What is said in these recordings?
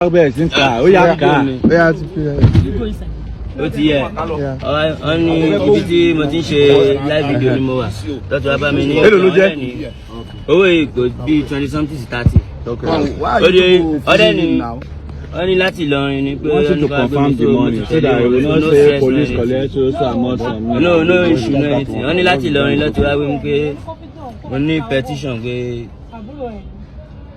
Gbo Esun ó yá ká. Ó ti yẹ ọ ní ibi tí mo ti ń ṣe live video ni mo wà lọ́tọ̀ wá bá mi ní èlò ló jẹ́ owó ìgò bíi 20 something to 30. Ọdẹ ni wọ́n ní láti Ìlọrin ni pé wọ́n to confirm the money so that we will not say police collect so amount from me. No issue no anything. Wọ́n ní láti Ìlọrin lọ́tọ̀ wá wí pé mo ní petition pé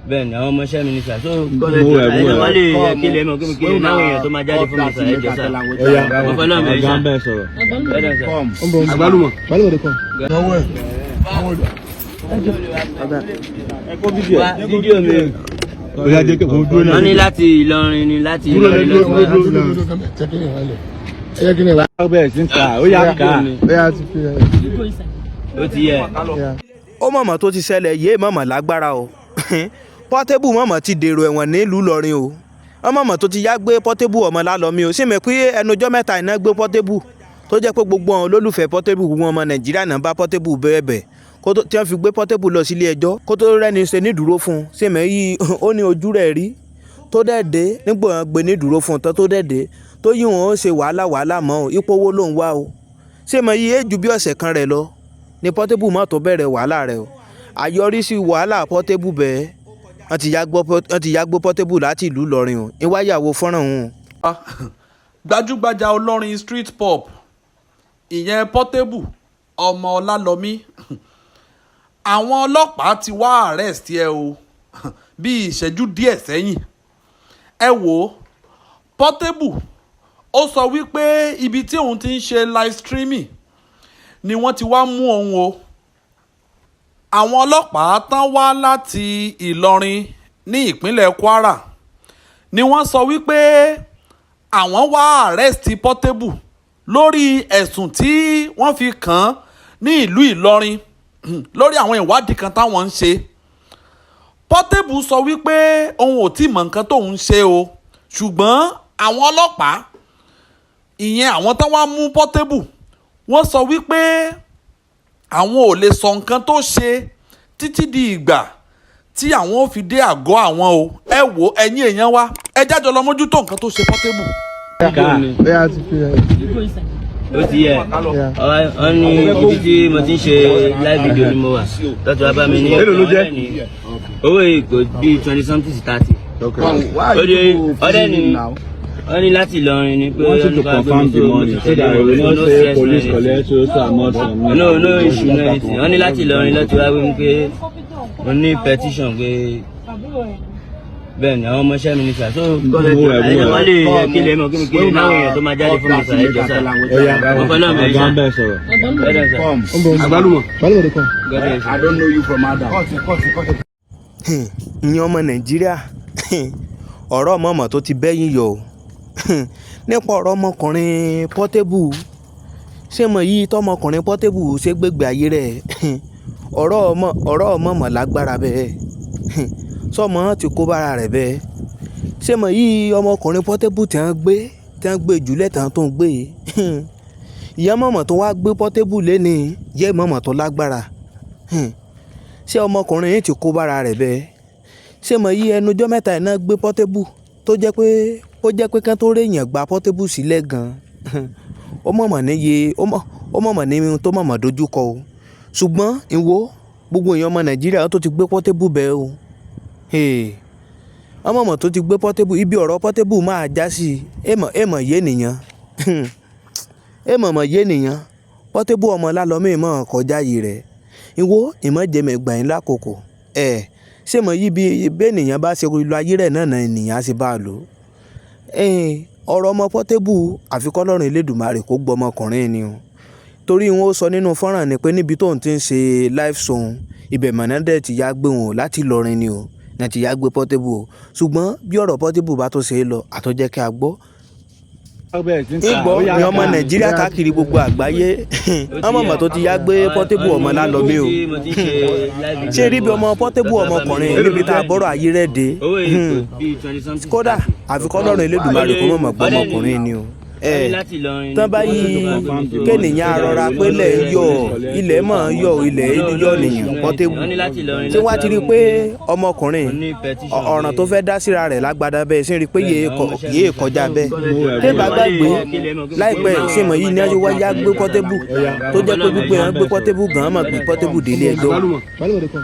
bẹ́ẹ̀ ni àwọn ọmọọṣẹ́ mi ní sà so ẹ̀jẹ̀ wọ́n lè kí lè mọ̀ kí náwọn èèyàn tó máa jáde fún mi sà ẹ̀jẹ̀ sà wọ́n fẹ́ lọ́mọ ẹ̀ṣà àgbálùmọ̀ fídíò mi wọ́n ní láti Ìlọrin ni láti Ìlọrin Gbo Esun ó yá ká. ó ti yẹ. ó mọ̀mọ́ tó ti ṣẹlẹ̀ yé mọ̀mọ́ lágbára o Portable mọ̀mọ́ ti dèrò ẹ̀wọ̀n nílùú Ìlọrin o mọ̀mọ́ tó ti yá gbé Portable ọmọ lálọ́mí o sì mọ̀ pé ẹnujọ́ mẹ́ta iná gbé Portable tó jẹ́ pé gbogbo àwọn olólùfẹ́ Portable gbogbo ọmọ Nàìjíríà náà bá Portable bẹ́ẹ̀ tí wọ́n fi gbé Portable lọ sílé ẹjọ́ kó tó rẹ́ni ṣe nídùúró fún un sì mọ̀ yí ó ní ojú rẹ̀ rí tó dẹ̀dẹ̀ nígbà wọn gbé nídùúró fún un tó dẹ̀dẹ̀ tó yí wọn ó ṣe wàhálà mọ́ o ipò owó ló ń wá o sì mọ̀ yí éjù bí ọ̀sẹ̀ kan rẹ̀ lọ ni Portable mọ́ tó bẹ̀rẹ̀ wàhálà rẹ̀ o àyọrísí wàhálà Portable bẹ́ẹ̀ wọ́n ti yá gbó Portable láti ìlú Ìlọrin o ìwáyàwó fọ́nrán òun. gbajúgbajà olórin street pop ìyẹn Portable ọmọ Ọlálọ́mí àwọn ọlọ́pàá ti wá arrest ẹ o bí ìṣẹ́jú díẹ̀ sẹ́yìn ẹ wò ó Portable ó sọ wípé ibi tí òun ti ń ṣe live streaming ni wọ́n ti wá mú òun o àwọn ọlọ́pàá tán wá láti Ìlọrin ní ìpínlẹ̀ Kwara ni wọ́n sọ wípé àwọn wá arrest Portable lórí ẹ̀sùn tí wọ́n fi kàn án ní ìlú Ìlọrin lórí àwọn ìwádìí kan táwọn ń ṣe Portable sọ wípé òun ò tí mọ̀ nǹkan tóun ń ṣe o ṣùgbọ́n àwọn ọlọ́pàá ìyẹn àwọn tán wá mú Portable wọ́n sọ wípé àwọn ò lè sọ nǹkan tó ṣe títí di ìgbà tí àwọn ò fi dé àgọ́ àwọn o ẹ wò ẹ̀yin èèyàn wa ẹ jájọ lọ mójútó nǹkan tó ṣe Portable. ó ti yẹ ọ ní ibi tí mo ti ń ṣe live video ni mo wà lọ́tọ̀ wá bá mi ní owó ìgò bíi 20 something to 30. ọdẹ ni wọ́n ní láti Ìlọrin ni pé wọ́n to confirm the money so that we will not say police collect so amount from me. no issue no anything. Wọ́n ní láti Ìlọrin lọ́tọ̀ wá wí pé mo ní petition pé bẹ́ẹ̀ ni àwọn ọmọọṣẹ́ mi ní sà so ẹ̀jẹ̀ wọ́n lè kí lè mọ̀ kí náwọn èèyàn tó máa jáde fún mi sà ẹ̀jẹ̀ sà wọ́n fẹ́ lọ́mọ ẹ̀ṣà àgbálùmọ̀. I don't know you from Adam. ìyẹn ọmọ Nàìjíríà ọ̀rọ̀ mọ̀mọ́ tó ti bẹ́yìn yọ o nípa ọ̀rọ̀ ọmọkùnrin Portable ṣé mọ̀ yìí tọmọkùnrin Portable ṣe gbégbé ayé rẹ̀ ọ̀rọ̀ mọ̀mọ́ lágbára bẹ́ẹ̀ sọmọ ti kó bára rẹ̀ bẹ́ẹ̀ ṣé mọ̀ yìí ọmọkùnrin Portable tí wọ́n gbé jùlẹ̀ tán tó ń gbé ìyá mọ̀mọ́ tó wá gbé Portable lẹ́ni yẹ́ mọ̀mọ́ tó lágbára ṣé ọmọkùnrin yìí ti kó bára rẹ̀ bẹ́ẹ̀ ṣé mọ̀ yìí ẹnujọ́ mẹ́ta iná gbé Portable tó jẹ́ pé kán tó réèyàn gba Portable sílẹ̀ gan ó mọ̀mọ̀ ní tó mọ̀mọ̀ dojúkọ o ṣùgbọ́n ìwọ gbogbo èèyàn ọmọ Nàìjíríà tó ti gbé Portable bẹ́ẹ̀ o ọmọọmọ tó ti gbé Portable ibi ọ̀rọ̀ Portable máa já sí èèmọ̀ yé nìyẹn èèmọ̀ yé nìyẹn Portable ọmọ Ọlálọ́mí mọ̀ kọjá yìí rẹ̀ ìwọ ìmọ̀jẹ̀mẹ̀gbà yín lákòókò ṣé mọ̀ yí bí ènìyàn bá ṣe lu ayé rẹ̀ náà ènìyàn á sì bá a lò ọ̀rọ̀ ọmọ Portable àfikọ́ lọ́rùn Elédùmarè kó gbọ́ ọmọkùnrin ni o torí wọn ó sọ nínú fọ́nrán ni pé níbi tóun ti ń ṣe live show ibẹ̀ mọ̀nàdẹ́ ti yá gbé wọn láti Ìlọrin ni o náà ti yá gbé Portable o ṣùgbọ́n bí ọ̀rọ̀ Portable bá tó ṣe é lọ àtọ́jẹ́ kí a gbọ́ ìgbọ́ ni ọmọ Nàìjíríà káàkiri gbogbo àgbáyé ọmọ tó ti yá gbé Portable ọmọ Ọlálọ́mí o ṣé rí bí ọmọ Portable ọmọkùnrin níbi tá a bọ́rọ̀ ayé rẹ̀ dé kódà àfikọ́ lọ́rùn Elédùmarè kó mọ̀ gbọ́ ọmọkùnrin ni o. tán báyìí kéèyàn arọra pé ilẹ̀ ń yọ ilẹ̀ mọ̀ ń yọ ilẹ̀ yọ nìyàn Portable tí wọ́n á ti rí i pé ọmọkùnrin ọ̀ràn tó fẹ́ dá síra rẹ̀ lágbádá bẹ́ẹ̀ sí rí i pé yéé kọjá bẹ́ẹ̀ tẹ́bà gbàgbé láìpẹ́ ṣèmọ̀ yìí ní ayé wáyé gbé Portable tó jẹ́ pé gbogbo yẹn gbé Portable gan-an mọ̀ pé Portable délé ẹjọ́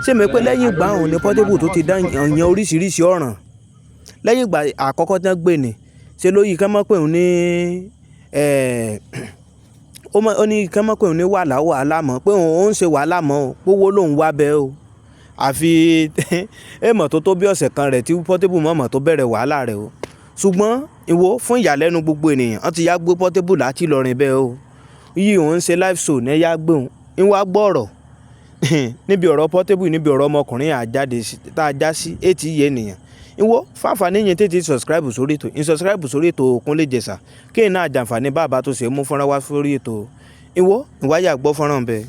ṣèmọ̀ pé lẹ́yìn ìgbà òun ni Portable tó ti dá yan oríṣiríṣi ọ̀ràn lẹ́yìn ìgbà àkọ́kọ́ tán gbé ni ṣe ló yí kán mọ́ pé òun ní ó ní kán mọ́ pé òun ní wàhálà mọ́ pé òun ń ṣe wàhálà mọ́ o gbówó lòun wá bẹ́ẹ̀ o àfi èèmọ̀ tó bí ọ̀sẹ̀ kan rẹ̀ tí Portable mọ̀mọ́ tó bẹ̀rẹ̀ wàhálà rẹ̀ o ṣùgbọ́n ìwọ fún ìyàlẹ́nu gbogbo ènìyàn wọ́n ti yá gbé Portable láti Ìlọrin bẹ́ẹ̀ o yìí òun ń ṣe live show ní ẹ̀yà gbé òun ń wá gbọ́ ọ̀rọ̀ níbi ọ̀rọ̀ Portable níbi ọ̀rọ̀ ọmọkùnrin àjáde tá a já sí ètí yé ènìyàn ìwọ fáfàní yẹn tètè subscribe sórí ètò Òkúnlé Ìjẹ̀ṣà kí n náà jàǹfààní bàbá tó ṣe mú fọ́nrán wá sórí ètò ìwọ ìwáyà gbọ́ fọ́nrán bẹ́ẹ̀.